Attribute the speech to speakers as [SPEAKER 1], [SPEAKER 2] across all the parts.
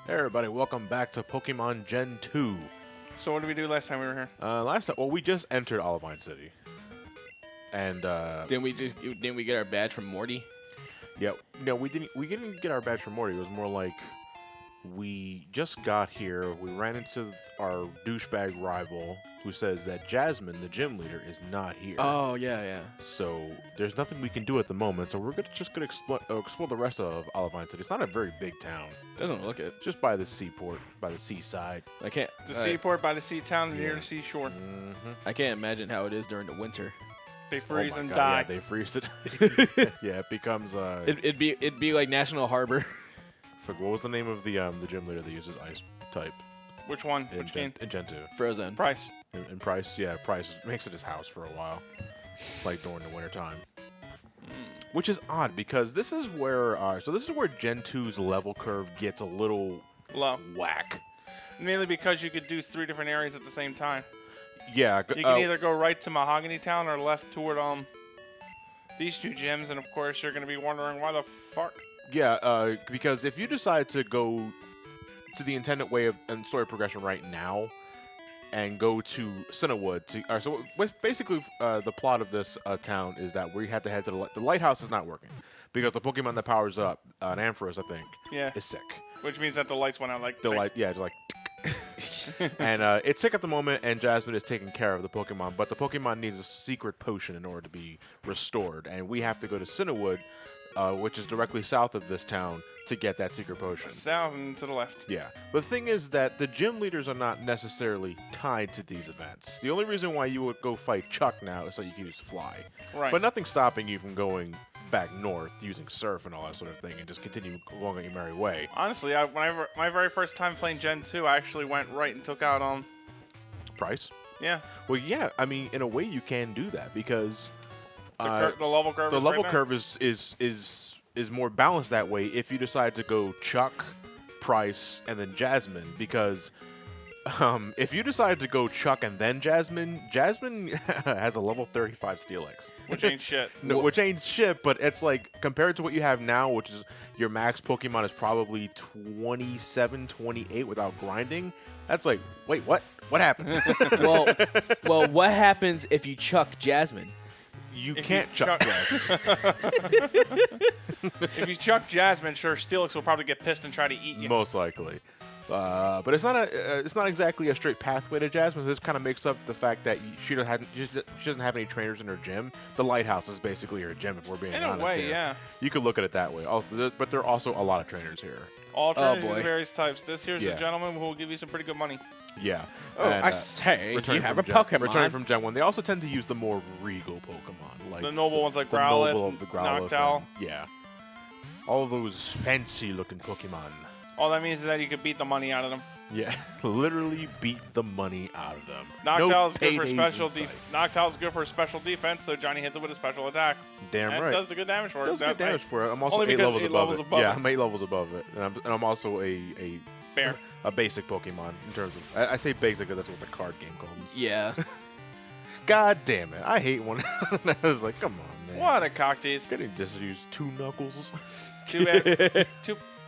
[SPEAKER 1] Hey everybody, welcome back to Pokemon Gen 2.
[SPEAKER 2] So what did we do last time we were here?
[SPEAKER 1] Well, we just entered Olivine City. And,
[SPEAKER 3] Didn't we get our badge from Morty?
[SPEAKER 1] yeah, no, we didn't get our badge from Morty. It was more like we just got here, we ran into our douchebag rival who says that Jasmine, the gym leader, is not here.
[SPEAKER 3] Oh, yeah.
[SPEAKER 1] So there's nothing we can do at the moment, so we're just gonna explore the rest of Olivine City. It's not a very big town.
[SPEAKER 3] Doesn't look it.
[SPEAKER 1] Just by the seaport, by the seaside.
[SPEAKER 3] I can't.
[SPEAKER 2] The seaport by the sea town near the seashore.
[SPEAKER 3] I can't imagine how it is during the winter.
[SPEAKER 2] They freeze
[SPEAKER 1] Oh my
[SPEAKER 2] and
[SPEAKER 1] God,
[SPEAKER 2] die.
[SPEAKER 1] Yeah, they freeze it. Yeah, it becomes
[SPEAKER 3] It'd be like National Harbor.
[SPEAKER 1] What was the name of the gym leader that uses ice type?
[SPEAKER 2] Which one?
[SPEAKER 1] In
[SPEAKER 2] Which game?
[SPEAKER 1] In Gen 2.
[SPEAKER 3] Frozen.
[SPEAKER 2] Price.
[SPEAKER 1] In Price, yeah, Price makes it his house for a while, like during the winter time. Which is odd because this is where Gen 2's level curve gets a little
[SPEAKER 2] Low.
[SPEAKER 1] whack.
[SPEAKER 2] Mainly because you could do 3 different areas at the same time.
[SPEAKER 1] Yeah,
[SPEAKER 2] You can either go right to Mahogany Town or left toward these 2 gyms, and of course you're gonna be wondering why the fuck.
[SPEAKER 1] yeah, because if you decide to go to the intended way of and story progression right now, and go to Cinnawood. So basically, the plot of this town is that we have to head to the Lighthouse is not working because the Pokemon that powers up an Ampharos, I think,
[SPEAKER 2] Yeah.
[SPEAKER 1] is sick.
[SPEAKER 2] Which means that the lights went out like
[SPEAKER 1] The
[SPEAKER 2] fake.
[SPEAKER 1] light, yeah, just like. And it's sick at the moment, and Jasmine is taking care of the Pokemon, but the Pokemon needs a secret potion in order to be restored, and we have to go to Cinnawood, which is directly south of this town, to get that secret potion.
[SPEAKER 2] South and to the left.
[SPEAKER 1] Yeah. But the thing is that the gym leaders are not necessarily tied to these events. The only reason why you would go fight Chuck now is so you can use Fly.
[SPEAKER 2] Right.
[SPEAKER 1] But nothing's stopping you from going back north using Surf and all that sort of thing and just continue going on your merry way.
[SPEAKER 2] Honestly, my very first time playing Gen 2, I actually went right and took out
[SPEAKER 1] Price?
[SPEAKER 2] yeah.
[SPEAKER 1] Well, yeah. I mean, in a way you can do that because
[SPEAKER 2] The level curve.
[SPEAKER 1] the
[SPEAKER 2] is
[SPEAKER 1] level
[SPEAKER 2] right
[SPEAKER 1] curve is more balanced that way if you decide to go Chuck, Price, and then Jasmine, because if you decide to go Chuck and then Jasmine has a level 35 Steelix.
[SPEAKER 2] there, which ain't shit.
[SPEAKER 1] No, which ain't shit, but it's like, compared to what you have now, which is your max Pokemon is probably 27, 28 without grinding, that's like, wait, what? What happened?
[SPEAKER 3] well, what happens if you chuck Jasmine?
[SPEAKER 1] You
[SPEAKER 2] If
[SPEAKER 1] can't
[SPEAKER 2] you
[SPEAKER 1] Chuck
[SPEAKER 2] chuck-
[SPEAKER 1] Jasmine.
[SPEAKER 2] If you chuck Jasmine, sure, Steelix will probably get pissed and try to eat you.
[SPEAKER 1] Most likely. But it's not exactly a straight pathway to Jasmine. This kind of makes up the fact that she doesn't have any trainers in her gym. The Lighthouse is basically her gym, if we're being
[SPEAKER 2] In
[SPEAKER 1] honest
[SPEAKER 2] a way,
[SPEAKER 1] here.
[SPEAKER 2] yeah.
[SPEAKER 1] You could look at it that way. But there are also a lot of trainers here.
[SPEAKER 2] All trainers
[SPEAKER 3] boy.
[SPEAKER 2] of various types. This here's
[SPEAKER 1] Yeah.
[SPEAKER 2] a gentleman who will give you some pretty good money.
[SPEAKER 1] Yeah.
[SPEAKER 3] Oh,
[SPEAKER 1] And,
[SPEAKER 3] I say,
[SPEAKER 1] returning
[SPEAKER 3] you have
[SPEAKER 1] from
[SPEAKER 3] a
[SPEAKER 1] Gen-
[SPEAKER 3] Pokemon.
[SPEAKER 1] Returning from Gen 1. They also tend to use the more regal Pokemon. Like
[SPEAKER 2] The noble ones like
[SPEAKER 1] the
[SPEAKER 2] Growlithe,
[SPEAKER 1] noble of the Growlithe.
[SPEAKER 2] Noctowl.
[SPEAKER 1] and- Yeah. All those fancy-looking Pokemon.
[SPEAKER 2] All that means is that you can beat the money out of them.
[SPEAKER 1] Yeah. Literally beat the money out of them.
[SPEAKER 2] Noctowl's good for
[SPEAKER 1] paydays
[SPEAKER 2] special
[SPEAKER 1] in sight.
[SPEAKER 2] Noctowl's good for special defense, so Johnny hits it with a special attack.
[SPEAKER 1] Damn
[SPEAKER 2] and
[SPEAKER 1] right.
[SPEAKER 2] does the good damage for it.
[SPEAKER 1] Does good damage for it. I'm also
[SPEAKER 2] Only
[SPEAKER 1] 8
[SPEAKER 2] because
[SPEAKER 1] levels
[SPEAKER 2] 8
[SPEAKER 1] above
[SPEAKER 2] levels
[SPEAKER 1] it.
[SPEAKER 2] above
[SPEAKER 1] Yeah,
[SPEAKER 2] it.
[SPEAKER 1] I'm 8 levels above it, and I'm also
[SPEAKER 2] Bear.
[SPEAKER 1] a basic Pokemon in terms of. I say basic because that's what the card game called me.
[SPEAKER 3] Yeah.
[SPEAKER 1] God damn it! I hate one. I was like, come on, man.
[SPEAKER 2] What a cock tease.
[SPEAKER 1] Couldn't you just use 2 Knuckles?
[SPEAKER 2] Too bad.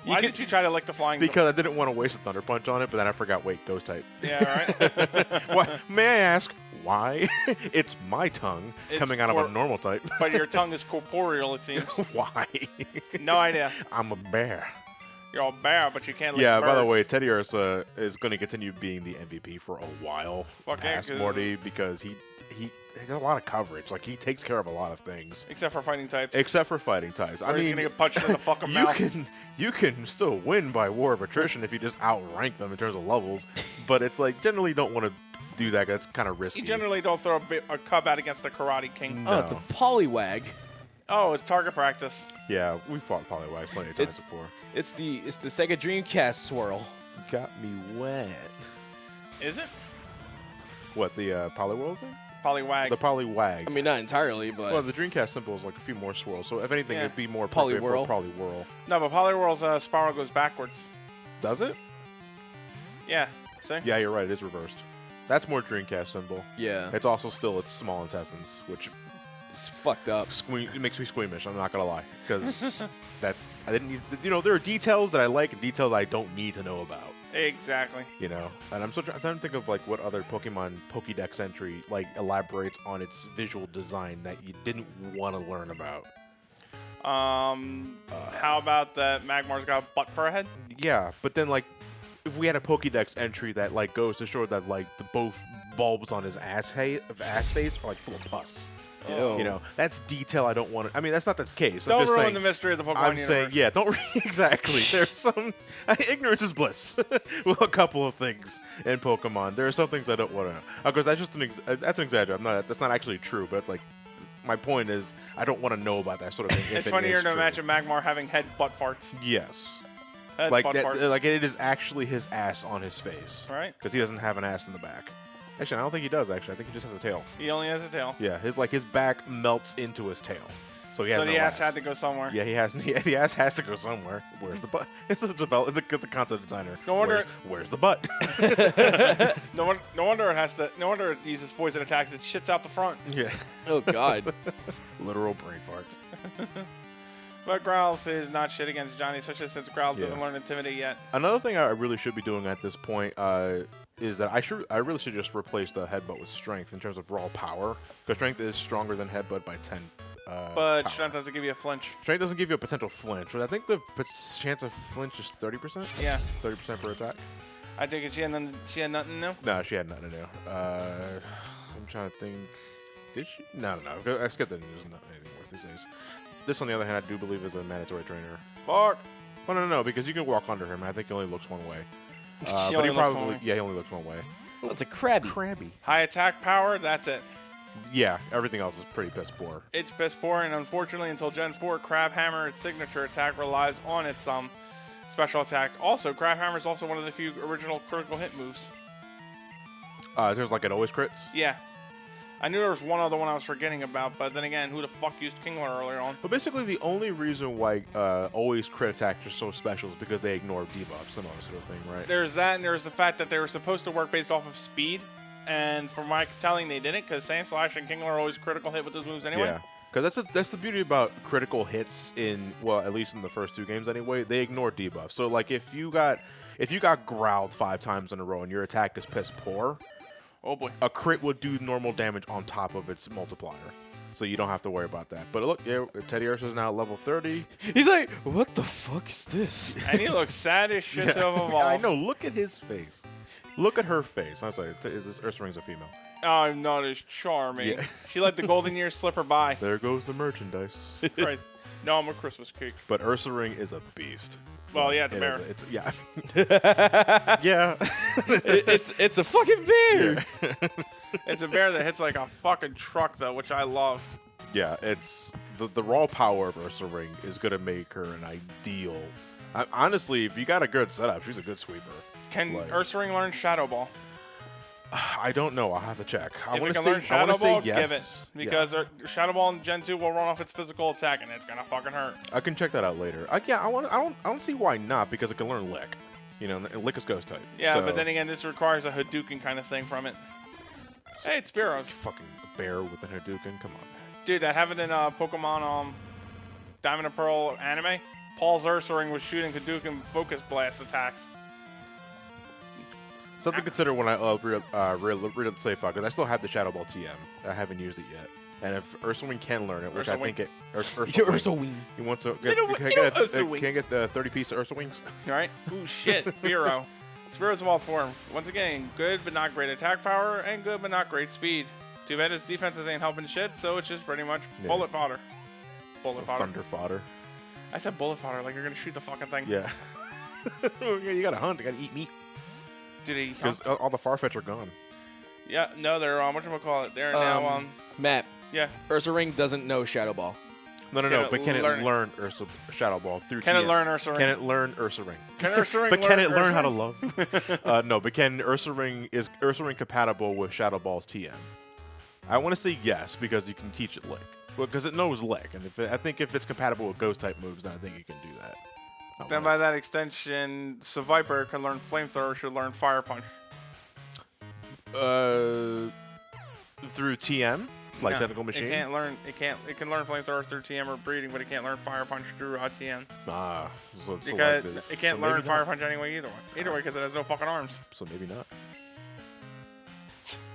[SPEAKER 2] Why did you try to lick the flying?
[SPEAKER 1] Because I didn't want to waste a Thunder Punch on it, but then I forgot. Wait, Ghost type.
[SPEAKER 2] Yeah, right.
[SPEAKER 1] What? May I ask why? It's my tongue
[SPEAKER 2] It's
[SPEAKER 1] coming out of a normal type.
[SPEAKER 2] But your tongue is corporeal, it seems.
[SPEAKER 1] Why?
[SPEAKER 2] No idea.
[SPEAKER 1] I'm a bear.
[SPEAKER 2] You're all bear, but you can't lick
[SPEAKER 1] Yeah, by the
[SPEAKER 2] birds.
[SPEAKER 1] way, Teddy Ursa is going to continue being the MVP for a while
[SPEAKER 2] Fuck yeah,
[SPEAKER 1] past
[SPEAKER 2] 'cause-
[SPEAKER 1] Morty because he has a lot of coverage. Like, he takes care of a lot of things.
[SPEAKER 2] Except for fighting types.
[SPEAKER 1] Except for fighting types. I
[SPEAKER 2] Or he's
[SPEAKER 1] mean,
[SPEAKER 2] gonna get punched in the fucking
[SPEAKER 1] you
[SPEAKER 2] mouth.
[SPEAKER 1] you can still win by war of attrition if you just outrank them in terms of levels. But it's like, generally don't want to do that. That's kind of risky.
[SPEAKER 2] You generally don't throw a cub out against the Karate King.
[SPEAKER 1] No.
[SPEAKER 3] Oh, it's a Poliwag.
[SPEAKER 2] Oh, it's target practice.
[SPEAKER 1] Yeah, we fought Poliwags plenty of times before.
[SPEAKER 3] It's the Sega Dreamcast swirl.
[SPEAKER 1] Got me wet.
[SPEAKER 2] Is it?
[SPEAKER 1] What, the Poliwhirl thing?
[SPEAKER 2] Poliwag.
[SPEAKER 1] The Poliwag.
[SPEAKER 3] I mean, not entirely, but
[SPEAKER 1] Well, the Dreamcast symbol is like a few more swirls, so if anything,
[SPEAKER 2] Yeah.
[SPEAKER 1] it'd be more appropriate for
[SPEAKER 3] Poliwhirl.
[SPEAKER 1] Poliwhirl.
[SPEAKER 2] No, but Poliwhirl's spiral goes backwards.
[SPEAKER 1] Does it?
[SPEAKER 2] Yeah. See?
[SPEAKER 1] Yeah, you're right. It is reversed. That's more Dreamcast symbol.
[SPEAKER 3] yeah,
[SPEAKER 1] It's also still its small intestines, which
[SPEAKER 3] it's fucked up.
[SPEAKER 1] it makes me squeamish. I'm not gonna lie, because that I didn't need, there are details that I like and details I don't need to know about.
[SPEAKER 2] Exactly.
[SPEAKER 1] And I'm still trying to think of like what other Pokemon Pokédex entry like elaborates on its visual design that you didn't want to learn about.
[SPEAKER 2] How about that Magmar's got a butt for a head?
[SPEAKER 1] Yeah, but then like if we had a Pokédex entry that like goes to show that like the both bulbs on his ass face are like full of pus.
[SPEAKER 3] Ew.
[SPEAKER 1] That's detail I don't want to. I mean, that's not the case.
[SPEAKER 2] Don't
[SPEAKER 1] I'm just
[SPEAKER 2] ruin
[SPEAKER 1] saying,
[SPEAKER 2] the mystery of the Pokemon
[SPEAKER 1] I'm
[SPEAKER 2] universe.
[SPEAKER 1] saying, yeah, don't exactly. There's some ignorance is bliss. Well, a couple of things in Pokemon. There are some things I don't want to know. Of course, that's just that's an exaggeration. That's not actually true. But like, my point is, I don't want to know about that sort of thing.
[SPEAKER 2] It's funnier to imagine Magmar having head butt farts.
[SPEAKER 1] Yes.
[SPEAKER 2] Head
[SPEAKER 1] Like
[SPEAKER 2] butt
[SPEAKER 1] that,
[SPEAKER 2] farts.
[SPEAKER 1] like it is actually his ass on his face.
[SPEAKER 2] Right.
[SPEAKER 1] Because he doesn't have an ass in the back. Actually, I don't think he does. Actually, I think he just has a tail.
[SPEAKER 2] He only has a tail.
[SPEAKER 1] Yeah, his back melts into his tail. So he has
[SPEAKER 2] So
[SPEAKER 1] no
[SPEAKER 2] the ass had to go somewhere.
[SPEAKER 1] Yeah, the ass has to go somewhere. Where's the butt? It's the content designer.
[SPEAKER 2] No wonder.
[SPEAKER 1] Where's the butt?
[SPEAKER 2] No wonder it has to. No wonder it uses poison attacks. It shits out the front.
[SPEAKER 1] Yeah.
[SPEAKER 3] Oh God.
[SPEAKER 1] Literal brain farts.
[SPEAKER 2] But Growlithe is not shit against Johnny, especially since Growlithe doesn't
[SPEAKER 1] Yeah.
[SPEAKER 2] learn Intimidate yet.
[SPEAKER 1] Another thing I really should be doing at this point is that I really should just replace the headbutt with strength in terms of raw power, because strength is stronger than headbutt by 10.
[SPEAKER 2] But
[SPEAKER 1] power.
[SPEAKER 2] strength doesn't give you a flinch.
[SPEAKER 1] Strength doesn't give you a potential flinch, but I think the chance of flinch is 30%.
[SPEAKER 2] Yeah.
[SPEAKER 1] 30% per attack.
[SPEAKER 2] I think she had nothing new.
[SPEAKER 1] No, she had nothing to do. I'm trying to think. Did she? No. I skipped it. There's not anything worth these days. This, on the other hand, I do believe is a mandatory trainer.
[SPEAKER 2] Fuck.
[SPEAKER 1] Oh, no, because you can walk under him. I think he only looks one way.
[SPEAKER 2] He
[SPEAKER 1] But
[SPEAKER 2] only
[SPEAKER 1] he
[SPEAKER 2] looks
[SPEAKER 1] probably,
[SPEAKER 2] one way.
[SPEAKER 1] yeah, he only looks one way.
[SPEAKER 3] Oh, it's a Krabby.
[SPEAKER 1] Crabby.
[SPEAKER 2] High attack power, that's it.
[SPEAKER 1] Yeah, everything else is pretty piss poor.
[SPEAKER 2] It's piss poor, and unfortunately, until Gen 4, Crab Hammer, its signature attack, relies on its special attack. Also, Crab Hammer is also one of the few original critical hit moves.
[SPEAKER 1] There's like it always crits.
[SPEAKER 2] Yeah. I knew there was one other one I was forgetting about, but then again, who the fuck used Kingler earlier on?
[SPEAKER 1] But basically, the only reason why always crit attacks are so special is because they ignore debuffs and all that sort of thing, right?
[SPEAKER 2] There's that, and there's the fact that they were supposed to work based off of speed, and from my telling, they didn't, because Sandslash and Kingler are always critical hit with those moves anyway.
[SPEAKER 1] Yeah, because that's the beauty about critical hits at least in the first two games anyway. They ignore debuffs. So like if you got growled 5 times in a row and your attack is piss poor,
[SPEAKER 2] Oh boy.
[SPEAKER 1] a crit would do normal damage on top of its multiplier. So you don't have to worry about that. But look, yeah, Teddy Ursa's now at level 30.
[SPEAKER 3] He's like, what the fuck is this?
[SPEAKER 2] And he looks sad as shit to have evolved.
[SPEAKER 1] I know. Look at his face. Look at her face. I'm sorry. Is this Ursa Ring's a female?
[SPEAKER 2] I'm not as charming.
[SPEAKER 1] Yeah.
[SPEAKER 2] She let the golden years slip her by.
[SPEAKER 1] There goes the merchandise.
[SPEAKER 2] Christ. No, I'm a Christmas cake.
[SPEAKER 1] But Ursa Ring is a beast.
[SPEAKER 2] Well, yeah, it's a
[SPEAKER 1] It
[SPEAKER 2] bear.
[SPEAKER 1] is yeah. Yeah.
[SPEAKER 3] It's a fucking bear.
[SPEAKER 2] It's a bear that hits like a fucking truck, though, which I loved.
[SPEAKER 1] Yeah, it's the raw power of Ursa Ring is gonna make her an ideal. Honestly, if you got a good setup, she's a good sweeper.
[SPEAKER 2] Can
[SPEAKER 1] Like-
[SPEAKER 2] Ursa Ring learn Shadow Ball?
[SPEAKER 1] I don't know. I'll have to check. I
[SPEAKER 2] If
[SPEAKER 1] want
[SPEAKER 2] it
[SPEAKER 1] to
[SPEAKER 2] can learn
[SPEAKER 1] say I want
[SPEAKER 2] Shadow
[SPEAKER 1] to say
[SPEAKER 2] Ball,
[SPEAKER 1] yes.
[SPEAKER 2] give it. Because Shadow Ball in Gen 2 will run off its physical attack, and it's gonna fucking hurt.
[SPEAKER 1] I can check that out later. I don't see why not, because it can learn Lick. And Lick is Ghost type.
[SPEAKER 2] Yeah,
[SPEAKER 1] So,
[SPEAKER 2] but then again, this requires a Hadouken kind of thing from it. Hey, it's Spearows.
[SPEAKER 1] fucking bear with a Hadouken. Come on.
[SPEAKER 2] Dude, I have it in Pokemon Diamond and Pearl anime. Paul's Ursa Ring was shooting Hadouken Focus Blast attacks.
[SPEAKER 1] Something to consider when I read the save file, because I still have the Shadow Ball TM. I haven't used it yet. And if Ursa Wing can learn it, which
[SPEAKER 2] Ursa
[SPEAKER 1] I
[SPEAKER 2] Wing.
[SPEAKER 1] think
[SPEAKER 3] Ursa Wing.
[SPEAKER 1] He wants to
[SPEAKER 2] know what? Ursa Wing.
[SPEAKER 1] can I get the 30 piece Ursa Wings?
[SPEAKER 2] Alright? Ooh, shit. Spearow. Spearow's evolved form. Once again, good but not great attack power, and good but not great speed. Too bad its defenses ain't helping shit, so it's just pretty much
[SPEAKER 1] Yeah.
[SPEAKER 2] bullet fodder. Bullet fodder.
[SPEAKER 1] Thunder fodder.
[SPEAKER 2] I said bullet fodder like you're gonna shoot the fucking thing.
[SPEAKER 1] Yeah. You gotta hunt. You gotta eat meat.
[SPEAKER 2] Did he?
[SPEAKER 1] Because all the Farfetch are gone.
[SPEAKER 2] Yeah, no, they're whatchamacallit. They're now
[SPEAKER 3] Matt,
[SPEAKER 2] yeah.
[SPEAKER 3] Ursa Ring doesn't know Shadow Ball.
[SPEAKER 1] No.
[SPEAKER 2] Can it
[SPEAKER 1] But can
[SPEAKER 2] learn
[SPEAKER 1] it
[SPEAKER 2] it?
[SPEAKER 1] learn Shadow Ball through
[SPEAKER 2] Can
[SPEAKER 1] TM?
[SPEAKER 2] it learn Ursa Ring?
[SPEAKER 1] Can it learn Ursa Ring?
[SPEAKER 2] Can Ursa Ring
[SPEAKER 1] But can it learn
[SPEAKER 2] Ursa
[SPEAKER 1] how to
[SPEAKER 2] Ring?
[SPEAKER 1] love? No, but can Ursa Ring compatible with Shadow Ball's TM? I want to say yes, because you can teach it Lick. Well, because it knows Lick, and I think if it's compatible with Ghost type moves, then I think you can do that.
[SPEAKER 2] Then by that extension, Viper can learn Flamethrower, should learn Fire Punch.
[SPEAKER 1] Through TM? Like
[SPEAKER 2] No,
[SPEAKER 1] Tentacle Machine?
[SPEAKER 2] It can't learn. It can learn flamethrower through TM or breeding, but it can't learn fire punch through TM.
[SPEAKER 1] Ah, so it's
[SPEAKER 2] Because
[SPEAKER 1] selective.
[SPEAKER 2] it can't
[SPEAKER 1] So
[SPEAKER 2] learn
[SPEAKER 1] maybe
[SPEAKER 2] fire
[SPEAKER 1] not.
[SPEAKER 2] punch anyway either way. Either way, because it has no fucking arms.
[SPEAKER 1] So maybe not.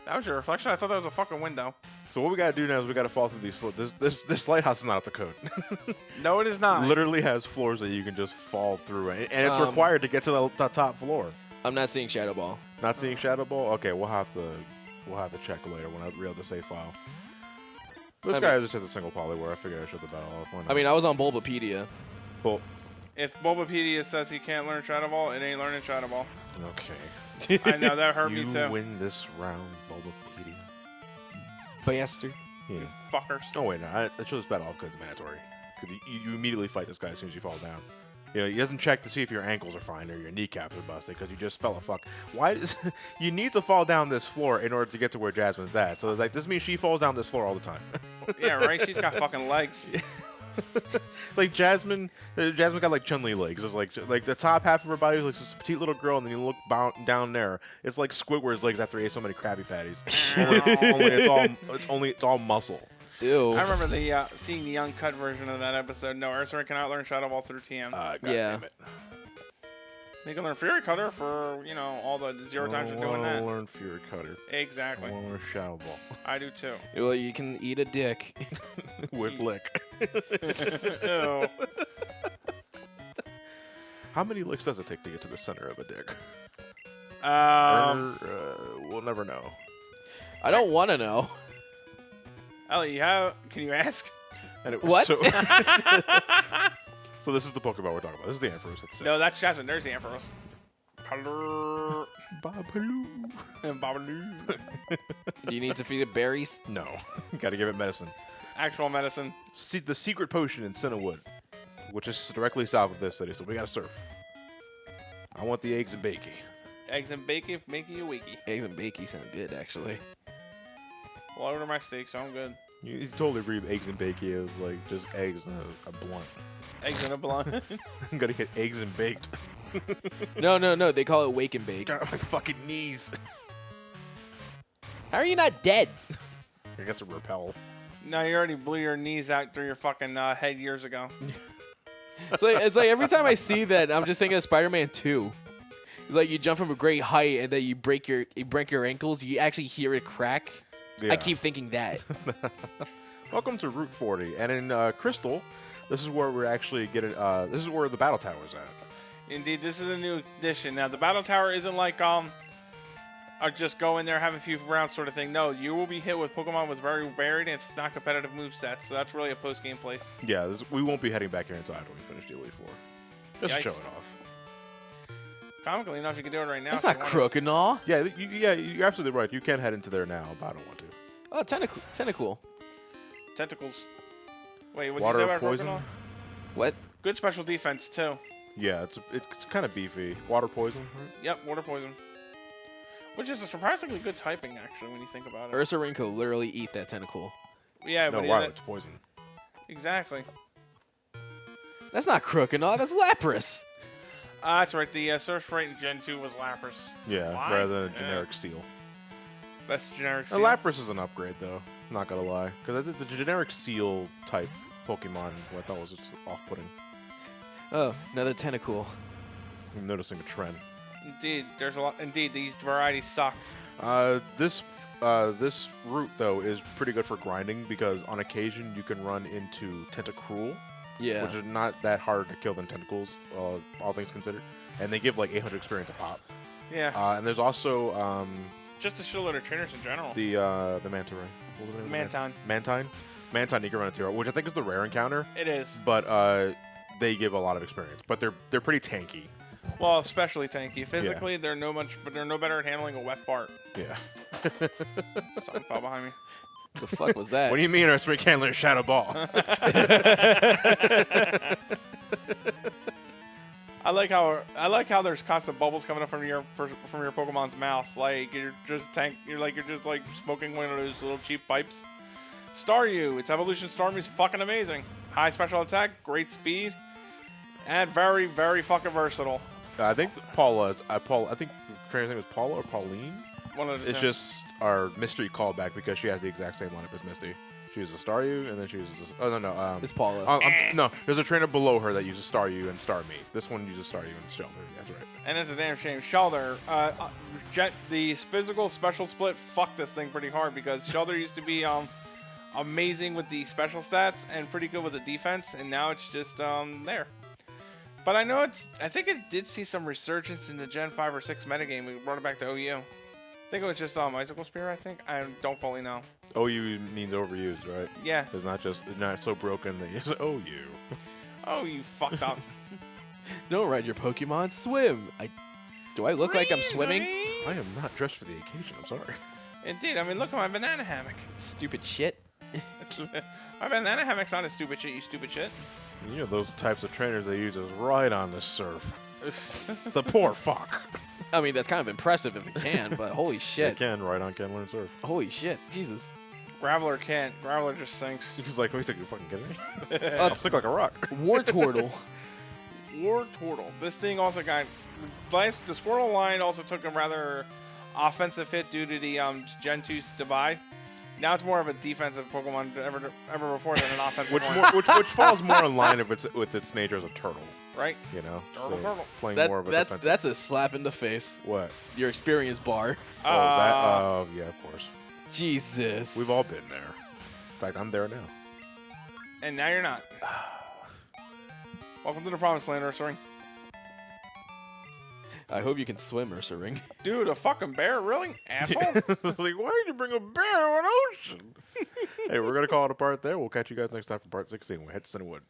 [SPEAKER 2] That was your reflection. I thought that was a fucking window.
[SPEAKER 1] So what we gotta do now is we gotta fall through these floors. This lighthouse is not up to code.
[SPEAKER 2] No, it is not.
[SPEAKER 1] Literally has floors that you can just fall through, and it's required to get to the top floor.
[SPEAKER 3] I'm not seeing Shadow Ball.
[SPEAKER 1] Not seeing Shadow Ball? Okay, we'll have to check later when I reload the save file. This guy is just a single poly where I figured I should the battle off. Why not?
[SPEAKER 3] I mean, I was on Bulbapedia.
[SPEAKER 1] Well,
[SPEAKER 2] If Bulbapedia says he can't learn Shadow Ball, it ain't learning Shadow Ball.
[SPEAKER 1] okay.
[SPEAKER 2] I know, that hurt me
[SPEAKER 1] You
[SPEAKER 2] too.
[SPEAKER 1] win this round, Bulbapedia.
[SPEAKER 3] Bastard.
[SPEAKER 1] Yeah.
[SPEAKER 2] Fuckers.
[SPEAKER 1] Oh wait, no, I show this battle off because it's mandatory. Because you immediately fight this guy as soon as you fall down. You know, he doesn't check to see if your ankles are fine or your kneecaps are busted because you just fell a fuck. Why does you need to fall down this floor in order to get to where Jasmine's at? So it's like this means she falls down this floor all the time.
[SPEAKER 2] Yeah, right. She's got fucking legs.
[SPEAKER 1] It's like Jasmine got like Chun-Li legs. It's like the top half of her body is like this petite little girl, and then you look down there. It's like Squidward's legs after he ate so many Krabby Patties. it's all muscle.
[SPEAKER 3] Ew.
[SPEAKER 2] I remember seeing the uncut version of that episode. No, Ursaring cannot learn Shadow Ball through TM.
[SPEAKER 1] God
[SPEAKER 3] Yeah.
[SPEAKER 1] damn it.
[SPEAKER 2] They can learn Fury Cutter for, all the 0 times you're doing
[SPEAKER 1] I
[SPEAKER 2] that.
[SPEAKER 1] want to learn Fury Cutter.
[SPEAKER 2] Exactly.
[SPEAKER 1] I want to learn Shadow Ball
[SPEAKER 2] I do too.
[SPEAKER 3] Well, you can eat a dick.
[SPEAKER 1] with lick.
[SPEAKER 2] Ew.
[SPEAKER 1] How many licks does it take to get to the center of a dick? We'll never know.
[SPEAKER 3] I don't want to know.
[SPEAKER 2] Ellie, can you ask?
[SPEAKER 1] And it was
[SPEAKER 3] What?
[SPEAKER 1] So this is the Pokemon we're talking about. This is the Ampharos. That's it.
[SPEAKER 2] No, that's Jasmine. There's the Ampharos. Palur.
[SPEAKER 1] Babaloo.
[SPEAKER 2] And Babaloo.
[SPEAKER 3] Do you need to feed it berries?
[SPEAKER 1] No. Gotta give it medicine.
[SPEAKER 2] Actual medicine.
[SPEAKER 1] See, the secret potion in Cinewood, which is directly south of this city, so we gotta surf. I want the eggs and bacon.
[SPEAKER 2] Eggs and bacon make you wakey.
[SPEAKER 3] Eggs and bakey sound good, actually.
[SPEAKER 2] Well, I order my steak, so I'm good.
[SPEAKER 1] You totally read eggs and bacon as like just eggs and a blunt.
[SPEAKER 2] Eggs in a blunt.
[SPEAKER 1] I'm gonna get eggs and baked.
[SPEAKER 3] No. They call it wake and bake.
[SPEAKER 1] God, my fucking knees.
[SPEAKER 3] How are you not dead?
[SPEAKER 1] I guess a repel.
[SPEAKER 2] No, you already blew your knees out through your fucking head years ago.
[SPEAKER 3] It's like every time I see that, I'm just thinking of Spider-Man 2. It's like you jump from a great height and then you break your ankles. You actually hear it crack.
[SPEAKER 1] Yeah.
[SPEAKER 3] I keep thinking that.
[SPEAKER 1] Welcome to Route 40, and in Crystal, this is where we're actually getting. This is where the battle tower's at.
[SPEAKER 2] Indeed, this is a new addition. Now, the battle tower isn't like just go in there, have a few rounds sort of thing. No, you will be hit with Pokemon with very varied and not competitive movesets, so that's really a post-game place.
[SPEAKER 1] Yeah, we won't be heading back here until after we finish the Elite Four. Just to show
[SPEAKER 2] Yikes.
[SPEAKER 1] it off.
[SPEAKER 2] Comically enough, you can do it right now.
[SPEAKER 3] That's
[SPEAKER 2] if
[SPEAKER 3] not
[SPEAKER 2] you want.
[SPEAKER 3] Croconaw.
[SPEAKER 1] Yeah, you're absolutely right. You can head into there now, but I don't want to.
[SPEAKER 3] Oh, Tentacool.
[SPEAKER 2] Tentacles. Wait, what did you
[SPEAKER 1] Water
[SPEAKER 2] say about
[SPEAKER 1] poison?
[SPEAKER 2] Croconaw?
[SPEAKER 3] What?
[SPEAKER 2] Good special defense, too.
[SPEAKER 1] Yeah, it's kind of beefy. Water poison, right?
[SPEAKER 2] Yep, water poison. Which is a surprisingly good typing, actually, when you think about it.
[SPEAKER 3] Ursaring could literally eat that Tentacool.
[SPEAKER 2] Yeah,
[SPEAKER 1] No,
[SPEAKER 2] but
[SPEAKER 1] wow, it's poison.
[SPEAKER 2] exactly.
[SPEAKER 3] That's not Croconaw. That's Lapras.
[SPEAKER 2] That's right. The search rate in Gen 2 was Lapras.
[SPEAKER 1] Yeah,
[SPEAKER 2] Why?
[SPEAKER 1] rather than a generic seal.
[SPEAKER 2] Best generic
[SPEAKER 1] A
[SPEAKER 2] seal.
[SPEAKER 1] Lapras is an upgrade, though. Not gonna lie, because I think the generic seal type Pokemon, I thought was just off-putting.
[SPEAKER 3] Oh, another Tentacool.
[SPEAKER 1] I'm noticing a trend.
[SPEAKER 2] Indeed, there's a lot. Indeed, these varieties suck.
[SPEAKER 1] This route though is pretty good for grinding because on occasion you can run into Tentacruel,
[SPEAKER 3] Yeah.
[SPEAKER 1] which is not that hard to kill than Tentacles, all things considered, and they give like 800 experience a pop.
[SPEAKER 2] Yeah.
[SPEAKER 1] And there's also
[SPEAKER 2] Just a shitload of trainers in general.
[SPEAKER 1] the Manta Ray. What was the name of
[SPEAKER 2] Mantine.
[SPEAKER 1] Mantine. Mantine you can run into, which I think is the rare encounter,
[SPEAKER 2] It is.
[SPEAKER 1] but they give a lot of experience, but they're pretty tanky.
[SPEAKER 2] Well, especially tanky. Physically, they're no better at handling a wet fart.
[SPEAKER 1] Yeah.
[SPEAKER 2] Something fell behind me.
[SPEAKER 3] The fuck was that?
[SPEAKER 1] What do you mean our Spring can't learn Shadow Ball?
[SPEAKER 2] I like how there's constant bubbles coming up from your Pokemon's mouth. Like you're just smoking one of those little cheap pipes. Staryu, its evolution Starmie is fucking amazing. High special attack, great speed, and very, very fucking versatile.
[SPEAKER 1] I think Paula. I think the trainer's name is Paula or Pauline.
[SPEAKER 2] One of the
[SPEAKER 1] It's
[SPEAKER 2] two.
[SPEAKER 1] just our mystery callback because she has the exact same lineup as Misty. She uses Staryu, and then she uses... Oh, no.
[SPEAKER 3] It's Paula.
[SPEAKER 1] No, there's a trainer below her that uses Staryu and Starmie. This one uses Staryu and Shelter. That's right.
[SPEAKER 2] And it's a damn shame. Shelter, the physical special split fucked this thing pretty hard because Shelter used to be amazing with the special stats and pretty good with the defense, and now it's just there. But I know I think it did see some resurgence in the Gen 5 or 6 metagame. We brought it back to OU. I think it was just Icicle Spear, I think. I don't fully know.
[SPEAKER 1] OU means overused, right?
[SPEAKER 2] Yeah.
[SPEAKER 1] It's not so broken that you say, OU.
[SPEAKER 2] Oh, you fucked up.
[SPEAKER 3] Don't ride your Pokemon, swim. Do I look like I'm swimming?
[SPEAKER 1] I am not dressed for the occasion. I'm sorry.
[SPEAKER 2] Indeed. I mean, look at my banana hammock.
[SPEAKER 3] Stupid shit.
[SPEAKER 2] My banana hammock's not a stupid shit, you stupid shit.
[SPEAKER 1] You know those types of trainers they use is right on the surf. The poor fuck.
[SPEAKER 3] I mean, that's kind of impressive if it can, but holy
[SPEAKER 1] They
[SPEAKER 3] shit.
[SPEAKER 1] can learn surf.
[SPEAKER 3] Holy shit. Jesus.
[SPEAKER 2] Graveler can't. Graveler just sinks.
[SPEAKER 1] He's like, wait a second, you fucking kidding me? I'll stick like a rock.
[SPEAKER 3] Wartortle.
[SPEAKER 2] War Turtle. This thing also got... The Squirtle line also took a rather offensive hit due to the Gen 2 divide. Now it's more of a defensive Pokemon ever before than an offensive one.
[SPEAKER 1] which falls more in line with its nature as a turtle.
[SPEAKER 2] Right?
[SPEAKER 1] You know?
[SPEAKER 2] Turtle.
[SPEAKER 1] Playing more of a
[SPEAKER 3] That's
[SPEAKER 1] defensive.
[SPEAKER 3] that's a slap in the face.
[SPEAKER 1] What?
[SPEAKER 3] Your experience bar.
[SPEAKER 1] Oh, yeah, of course.
[SPEAKER 3] Jesus.
[SPEAKER 1] We've all been there. In fact, I'm there now.
[SPEAKER 2] And now you're not. Welcome to the Promised Land, Ursaring.
[SPEAKER 3] I hope you can swim, Ursaring.
[SPEAKER 2] Dude, a fucking bear? Really? Asshole?
[SPEAKER 1] It's like, why did you bring a bear to an ocean? Hey, we're going to call it a part there. We'll catch you guys next time for part 16. We'll head to Cinewood.